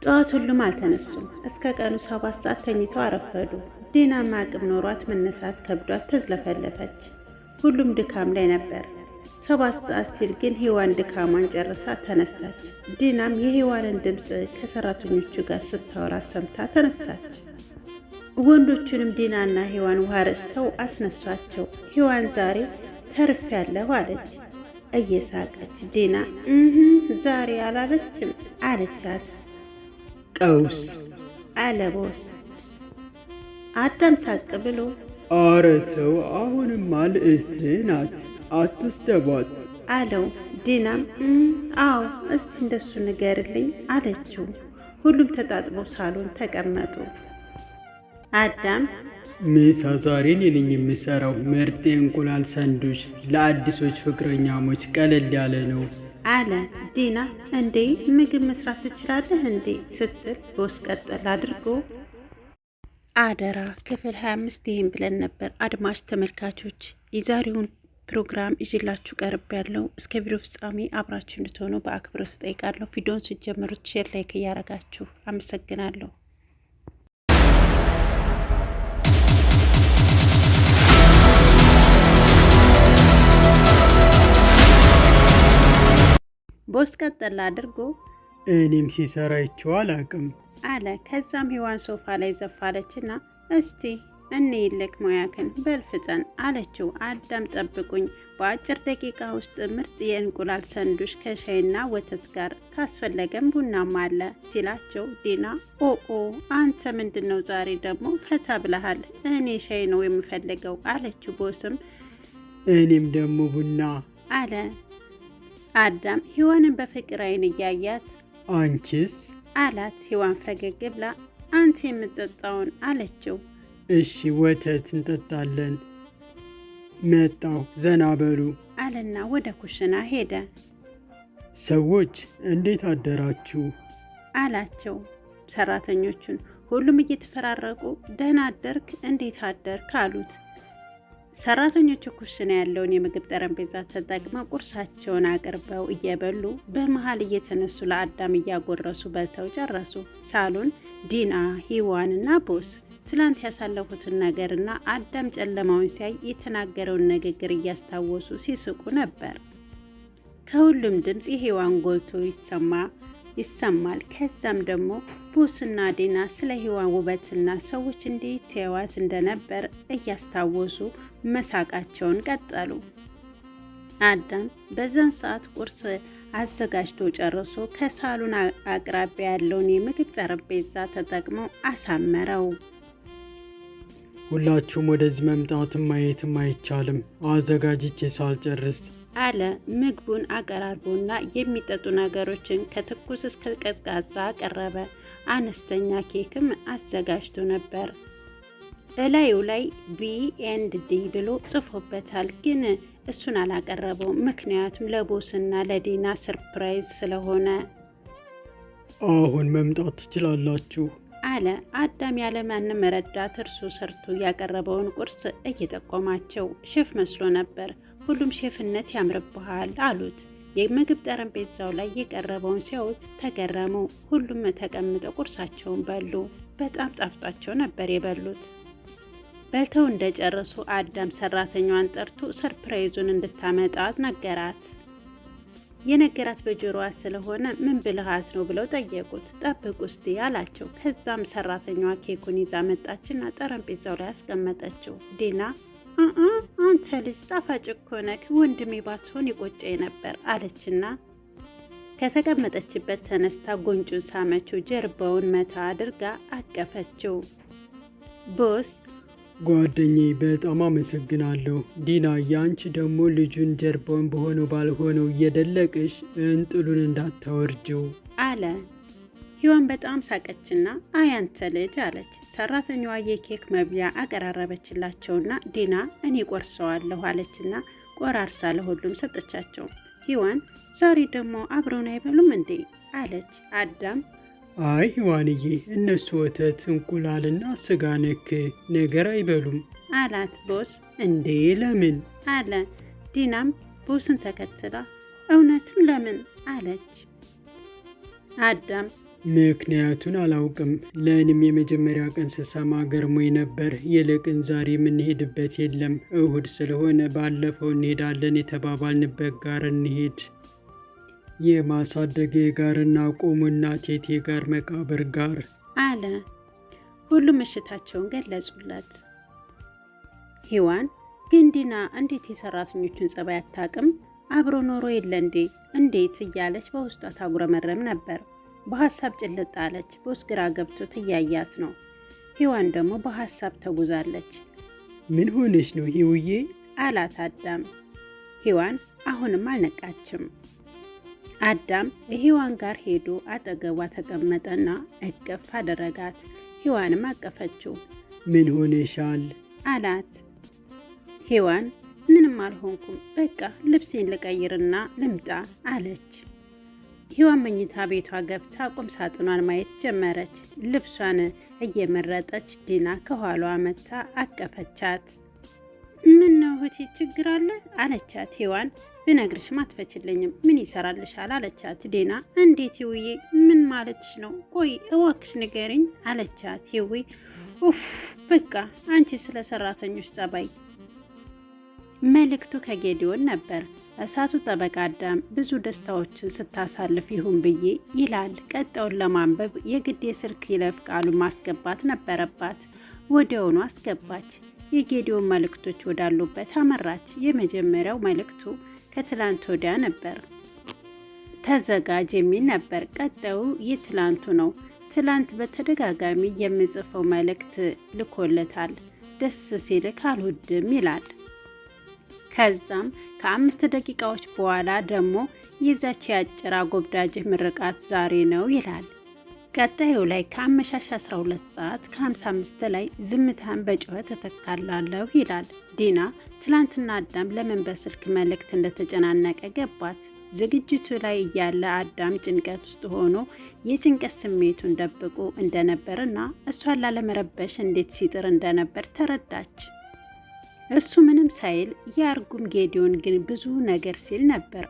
ጠዋት ሁሉም አልተነሱም። እስከ ቀኑ 7 ሰዓት ተኝተው አረፈዱ። ዲናም አቅም ኖሯት መነሳት ከብዷት ተዝለፈለፈች። ሁሉም ድካም ላይ ነበር። 7 ሰዓት ሲል ግን ሔዋን ድካሟን ጨርሳ ተነሳች። ዲናም የሔዋንን ድምፅ ከሰራተኞቹ ጋር ስታወራ ሰምታ ተነሳች። ወንዶቹንም ዲናና ሔዋን ውሃ ረጭተው አስነሷቸው። ሔዋን ዛሬ ተርፌያለሁ አለች እየሳቀች። ዲና ዛሬ አላለችም አለቻት። ቀውስ አለ ቦስ። አዳም ሳቅ ብሎ ኧረ ተው አሁንማ ልዕልትህ ናት አትስደቧት አለው። ዲናም አዎ እስቲ እንደሱ ንገርልኝ አለችው። ሁሉም ተጣጥበው ሳሎን ተቀመጡ። አዳም ምሳ ዛሬ እኔ ነኝ የምሰራው። ምርጥ የእንቁላል ሳንዱች ለአዲሶች ፍቅረኛሞች ቀለል ያለ ነው አለ። ዲና እንዴ ምግብ መስራት ትችላለህ እንዴ ስትል ቦስ ቀጠል አድርጎ አደራ ክፍል 25 ይህን ብለን ነበር። አድማጭ ተመልካቾች የዛሬውን ፕሮግራም ይዤላችሁ ቀርብ ያለው እስከ ቪዲዮ ፍጻሜ አብራችሁ እንድትሆኑ በአክብሮት እጠይቃለሁ። ቪዲዮውን ስትጀምሩት ሼር ላይክ እያረጋችሁ አመሰግናለሁ። ቦስ ቀጠል አድርጎ እኔም ሲሰራ ይቼው አላቅም አለ። ከዛም ሔዋን ሶፋ ላይ ዘፋለችና እስቲ እኔ ይልክ ሙያክን በልፍጠን አለችው። አዳም ጠብቁኝ፣ በአጭር ደቂቃ ውስጥ ምርጥ የእንቁላል ሰንዱች ከሻይና ወተት ጋር ካስፈለገም ቡናም አለ ሲላቸው፣ ዲና ኦኦ አንተ ምንድነው ዛሬ ደግሞ ፈታ ብለሃል፣ እኔ ሻይ ነው የምፈልገው አለችው። ቦስም እኔም ደግሞ ቡና አለ። አዳም ሔዋንን በፍቅር አይን እያያት አንቺስ አላት። ሔዋን ፈገግ ብላ አንተ የምትጠጣውን አለችው። እሺ ወተት እንጠጣለን፣ መጣሁ ዘና በሉ አለና ወደ ኩሽና ሄደ። ሰዎች እንዴት አደራችሁ አላቸው ሰራተኞቹን። ሁሉም እየተፈራረቁ ደህና አደርክ እንዴት አደርክ አሉት። ሰራተኞቹ ኩሽና ያለውን የምግብ ጠረጴዛ ተጠቅመው ቁርሳቸውን አቅርበው እየበሉ በመሃል እየተነሱ ለአዳም እያጎረሱ በልተው ጨረሱ። ሳሎን ዲና ሔዋን እና ቦስ ትላንት ያሳለፉትን ነገርና አዳም ጨለማውን ሲያይ የተናገረውን ንግግር እያስታወሱ ሲስቁ ነበር። ከሁሉም ድምፅ የሔዋን ጎልቶ ይሰማል። ከዛም ደግሞ ቦስና ዲና ስለ ሔዋን ውበትና ሰዎች እንዴት ሲያዩዋት እንደነበር እያስታወሱ መሳቃቸውን ቀጠሉ። አዳም በዛን ሰዓት ቁርስ አዘጋጅቶ ጨርሶ ከሳሎን አቅራቢያ ያለውን የምግብ ጠረጴዛ ተጠቅመው አሳመረው። ሁላችሁም ወደዚህ መምጣትም ማየትም አይቻልም አዘጋጅቼ ሳልጨርስ አለ። ምግቡን አቀራርቦና የሚጠጡ ነገሮችን ከትኩስ እስከ ቀዝቃዛ አቀረበ። አነስተኛ ኬክም አዘጋጅቶ ነበር። እላዩ ላይ B&D ብሎ ጽፎበታል፣ ግን እሱን አላቀረበው ምክንያቱም ለቦስና ለዲና ሰርፕራይዝ ስለሆነ። አሁን መምጣት ትችላላችሁ አለ። አዳም ያለማንም ረዳት እርሱ ሰርቶ ያቀረበውን ቁርስ እየጠቆማቸው ሼፍ መስሎ ነበር። ሁሉም ሼፍነት ያምርብሃል አሉት። የምግብ ጠረጴዛው ላይ የቀረበውን ሲያዩት ተገረሙ። ሁሉም ተቀምጠው ቁርሳቸውን በሉ። በጣም ጣፍጧቸው ነበር የበሉት። በልተው እንደጨረሱ አዳም ሰራተኛዋን ጠርቶ ሰርፕራይዙን እንድታመጣ ነገራት። የነገራት በጆሮዋ ስለሆነ ምን ብልሃት ነው ብለው ጠየቁት። ጠብቁ እስቲ አላቸው። ከዛም ሰራተኛዋ ኬኩን ይዛ መጣችና ጠረጴዛው ላይ አስቀመጠችው። ዲና አንተ ልጅ ጣፋጭ እኮ ነህ፣ ወንድሜ ባትሆን ይቆጨኝ ነበር አለችና ከተቀመጠችበት ተነስታ ጉንጩን ሳመችው። ጀርባውን መታ አድርጋ አቀፈችው። ቦስ ጓደኛዬ በጣም አመሰግናለሁ። ዲና ያንቺ ደግሞ ልጁን ጀርባውን በሆነው ባልሆነው እየደለቅሽ እንጥሉን እንዳታወርጅው አለ። ሔዋን በጣም ሳቀችና አያንተ ልጅ አለች። ሰራተኛዋ የኬክ መብያ አቀራረበችላቸውና ዲና እኔ ቆርሰዋለሁ አለችና ቆራርሳ ለሁሉም ሰጠቻቸው። ሔዋን ዛሬ ደግሞ አብረውን አይበሉም እንዴ አለች። አዳም አይ ሔዋንዬ እነሱ ወተት እንቁላልና ስጋ ነክ ነገር አይበሉም አላት። ቦስ እንዴ ለምን አለ። ዲናም ቦስን ተከትላ እውነትም ለምን አለች። አዳም ምክንያቱን አላውቅም። ለእኔም የመጀመሪያ ቀን ስሰማ ገርሞኝ ነበር። ይልቅን ዛሬ የምንሄድበት የለም፣ እሁድ ስለሆነ ባለፈው እንሄዳለን የተባባልንበት ጋር እንሄድ። የማሳደጌ ጋርና ቆሙና ቴቴ ጋር መቃብር ጋር አለ። ሁሉም እሽታቸውን ገለጹለት። ሔዋን ግን ዲና እንዴት የሰራተኞቹን ጸባይ አታውቅም? አብሮ ኖሮ የለ እንዴ? እንዴት እያለች በውስጧ ታጉረመረም ነበር። በሀሳብ ጭልጥ አለች። ቦስ ግራ ገብቶት እያያት ነው። ሔዋን ደግሞ በሀሳብ ተጉዛለች። ምን ሆነች ነው ሔውዬ? አላት አዳም። ሔዋን አሁንም አልነቃችም። አዳም ሔዋን ጋር ሄዶ አጠገቧ ተቀመጠና እቅፍ አደረጋት። ሔዋንም አቀፈችው። ምን ሆነሻል? አላት። ሔዋን ምንም አልሆንኩም፣ በቃ ልብሴን ልቀይርና ልምጣ አለች። ሔዋን መኝታ ቤቷ ገብታ ቁም ሳጥኗን ማየት ጀመረች። ልብሷን እየመረጠች ዲና ከኋላዋ መታ አቀፈቻት። ምን ነው እህቴ ችግር አለ? አለቻት ሔዋን። ብነግርሽም አትፈችልኝም፣ ምን ይሰራልሻል? አለቻት ዲና። እንዴት ሔውዬ ምን ማለትሽ ነው? ቆይ እባክሽ ንገሪኝ አለቻት ሔዊ። ኡፍ በቃ አንቺ ስለ ሰራተኞች ጸባይ። መልእክቱ ከጌዲዮን ነበር። እሳቱ ጠበቃ አዳም ብዙ ደስታዎችን ስታሳልፍ ይሁን ብዬ ይላል። ቀጣዩን ለማንበብ የግድ የስልክ ይለፍ ቃሉን ማስገባት ነበረባት። ወዲያውኑ አስገባች። የጌዲዮን መልእክቶች ወዳሉበት አመራች። የመጀመሪያው መልእክቱ ከትላንት ወዲያ ነበር። ተዘጋጅ የሚል ነበር። ቀጣዩ የትላንቱ ነው። ትላንት በተደጋጋሚ የምጽፈው መልእክት ልኮለታል። ደስ ሲልክ አልወድም ይላል። ከዛም ከ5 ደቂቃዎች በኋላ ደግሞ የዛች ያጭር አጎብዳጅህ ምርቃት ዛሬ ነው ይላል። ቀጣዩ ላይ ከአመሻሽ 12 ሰዓት ከ55 ላይ ዝምታን በጩኸት እተካላለሁ ይላል። ዲና ትላንትና አዳም ለምን በስልክ መልእክት እንደተጨናነቀ ገባት። ዝግጅቱ ላይ እያለ አዳም ጭንቀት ውስጥ ሆኖ የጭንቀት ስሜቱን ደብቆ እንደነበርና እሷን ላለመረበሽ እንዴት ሲጥር እንደነበር ተረዳች። እሱ ምንም ሳይል የአርጉም ጌዲዮን ግን ብዙ ነገር ሲል ነበር።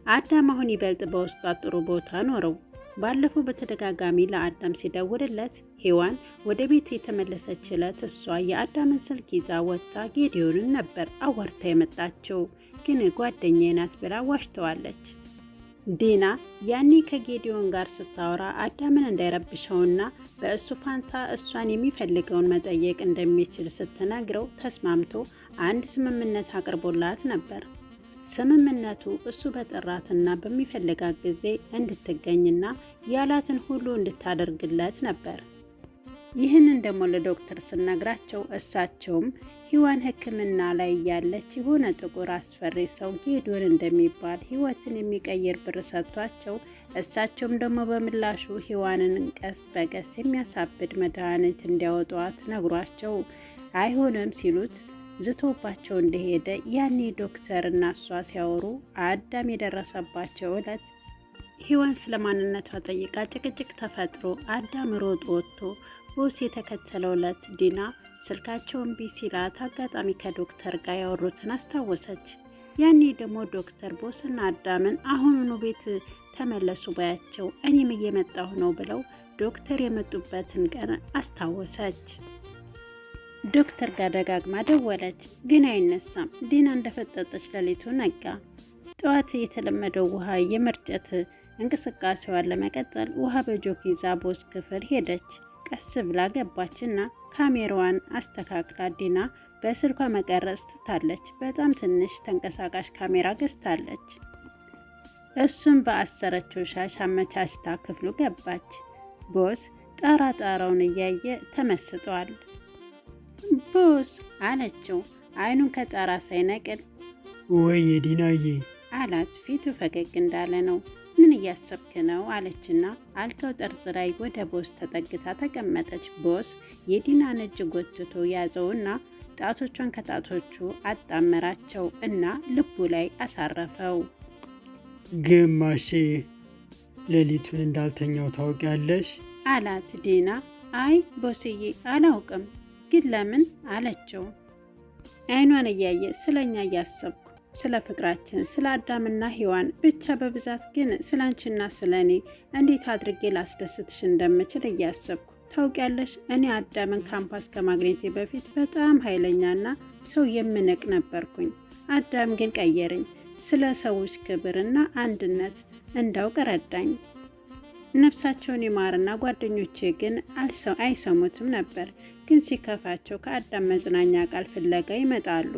አዳም አሁን ይበልጥ በውስጧ ጥሩ ቦታ ኖረው። ባለፈው በተደጋጋሚ ለአዳም ሲደውልለት ሔዋን ወደ ቤት የተመለሰች ዕለት እሷ የአዳምን ስልክ ይዛ ወጥታ ጌዲዮንን ነበር አዋርታ የመጣችው። ግን ጓደኛዬ ናት ብላ ዋሽተዋለች። ዲና ያኔ ከጌዲዮን ጋር ስታወራ አዳምን እንዳይረብሸውና በእሱ ፋንታ እሷን የሚፈልገውን መጠየቅ እንደሚችል ስትነግረው ተስማምቶ አንድ ስምምነት አቅርቦላት ነበር። ስምምነቱ እሱ በጠራትና በሚፈልጋት ጊዜ እንድትገኝና ያላትን ሁሉ እንድታደርግለት ነበር። ይህንን ደግሞ ለዶክተር ስነግራቸው እሳቸውም ሔዋን ሕክምና ላይ ያለች የሆነ ጥቁር አስፈሪ ሰው ጌዲዮን እንደሚባል ሕይወትን የሚቀይር ብር ሰጥቷቸው እሳቸውም ደግሞ በምላሹ ሔዋንን ቀስ በቀስ የሚያሳብድ መድኃኒት እንዲያወጧት ነግሯቸው አይሆንም ሲሉት ዝቶባቸው እንደሄደ ያኔ ዶክተር እና እሷ ሲያወሩ አዳም የደረሰባቸው ዕለት ሔዋን ስለማንነቷ ጠይቃ ጭቅጭቅ ተፈጥሮ አዳም ሮጦ ወጥቶ ቦስ የተከተለው ዕለት ዲና ስልካቸውን እምቢ ሲላት አጋጣሚ ከዶክተር ጋር ያወሩትን አስታወሰች። ያኔ ደግሞ ዶክተር ቦስና አዳምን አሁኑኑ ቤት ተመለሱ ባያቸው እኔም እየመጣሁ ነው ብለው ዶክተር የመጡበትን ቀን አስታወሰች። ዶክተር ጋር ደጋግማ ደወለች፣ ግን አይነሳም። ዲና እንደፈጠጠች ሌሊቱ ነጋ። ጠዋት የተለመደው ውሃ የመርጨት እንቅስቃሴዋን ለመቀጠል ውሃ በጆክ ይዛ ቦስ ክፍል ሄደች። ቀስ ብላ ገባችና ካሜራዋን አስተካክላ ዲና በስልኳ መቀረጽ ትታለች። በጣም ትንሽ ተንቀሳቃሽ ካሜራ ገዝታለች። እሱም በአሰረችው ሻሽ አመቻችታ ክፍሉ ገባች። ቦስ ጣራውን እያየ ተመስጧል። ቦስ አለችው አይኑን ከጣራ ሳይነቅል። ወይ ዲናዬ አላት ፊቱ ፈገግ እንዳለ ነው። ምን እያሰብክ ነው አለችና አልጋው ጠርዝ ላይ ወደ ቦስ ተጠግታ ተቀመጠች። ቦስ የዲናን እጅ ጎትቶ ያዘውና ጣቶቿን ከጣቶቹ አጣመራቸው እና ልቡ ላይ አሳረፈው። ግማሼ ሌሊቱን እንዳልተኛው ታውቂያለሽ አላት ዲና። አይ ቦስዬ አላውቅም፣ ግን ለምን አለችው። አይኗን እያየ ስለኛ እያሰብኩ ስለ ፍቅራችን፣ ስለ አዳምና ሔዋን ብቻ በብዛት ግን ስለ አንቺና ስለ እኔ እንዴት አድርጌ ላስደስትሽ እንደምችል እያሰብኩ። ታውቂያለሽ፣ እኔ አዳምን ካምፓስ ከማግኘቴ በፊት በጣም ኃይለኛና ሰው የምንቅ ነበርኩኝ። አዳም ግን ቀየረኝ። ስለ ሰዎች ክብርና አንድነት እንዳውቅ ረዳኝ። ነፍሳቸውን ይማርና ጓደኞቼ ግን አይሰሙትም ነበር። ግን ሲከፋቸው ከአዳም መጽናኛ ቃል ፍለጋ ይመጣሉ።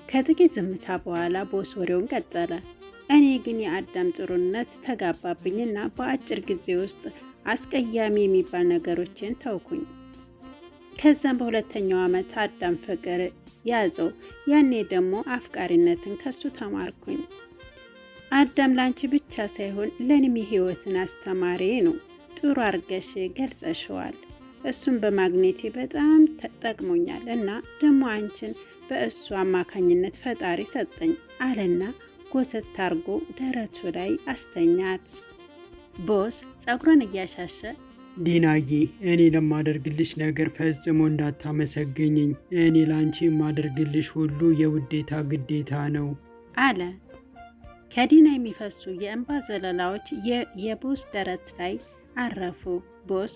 ከጥቂት ዝምታ በኋላ ቦስ ወሬውን ቀጠለ። እኔ ግን የአዳም ጥሩነት ተጋባብኝና በአጭር ጊዜ ውስጥ አስቀያሚ የሚባል ነገሮችን ተውኩኝ። ከዛም በሁለተኛው ዓመት አዳም ፍቅር ያዘው። ያኔ ደግሞ አፍቃሪነትን ከሱ ተማርኩኝ። አዳም ላንቺ ብቻ ሳይሆን ለኔም የህይወትን አስተማሪ ነው። ጥሩ አርገሽ ገልጸሽዋል። እሱን በማግኘቴ በጣም ተጠቅሞኛል እና ደግሞ አንቺን በእሱ አማካኝነት ፈጣሪ ሰጠኝ አለና ጎተት አርጎ ደረቱ ላይ አስተኛት። ቦስ ጸጉሯን እያሻሸ ዲናዬ፣ እኔ ለማደርግልሽ ነገር ፈጽሞ እንዳታመሰግኝኝ። እኔ ላንቺ የማደርግልሽ ሁሉ የውዴታ ግዴታ ነው አለ። ከዲና የሚፈሱ የእንባ ዘለላዎች የቦስ ደረት ላይ አረፉ። ቦስ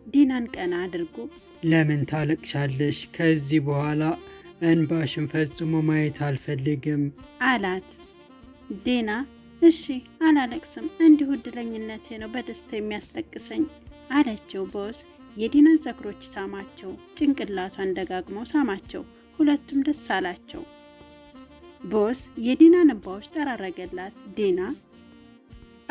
ዲናን ቀና አድርጎ ለምን ታለቅሻለሽ? ከዚህ በኋላ እንባሽን ፈጽሞ ማየት አልፈልግም አላት። ዲና እሺ አላለቅስም፣ እንዲሁ እድለኝነቴ ነው በደስታ የሚያስለቅሰኝ አለችው። ቦስ የዲናን ጸጉሮች ሳማቸው፣ ጭንቅላቷን ደጋግሞ ሳማቸው። ሁለቱም ደስ አላቸው። ቦስ የዲናን እንባዎች ጠራረገላት። ዲና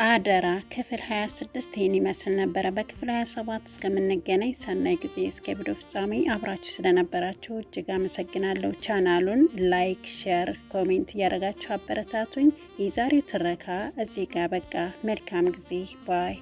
አደራ። ክፍል 26 ይህን ይመስል ነበረ። በክፍል 27 እስከምንገናኝ ሰናይ ጊዜ። እስከ ቪዲዮ ፍጻሜ አብራችሁ ስለነበራችሁ እጅግ አመሰግናለሁ። ቻናሉን ላይክ፣ ሼር፣ ኮሜንት እያደረጋችሁ አበረታቱኝ። የዛሬው ትረካ እዚህ ጋር በቃ። መልካም ጊዜ ባይ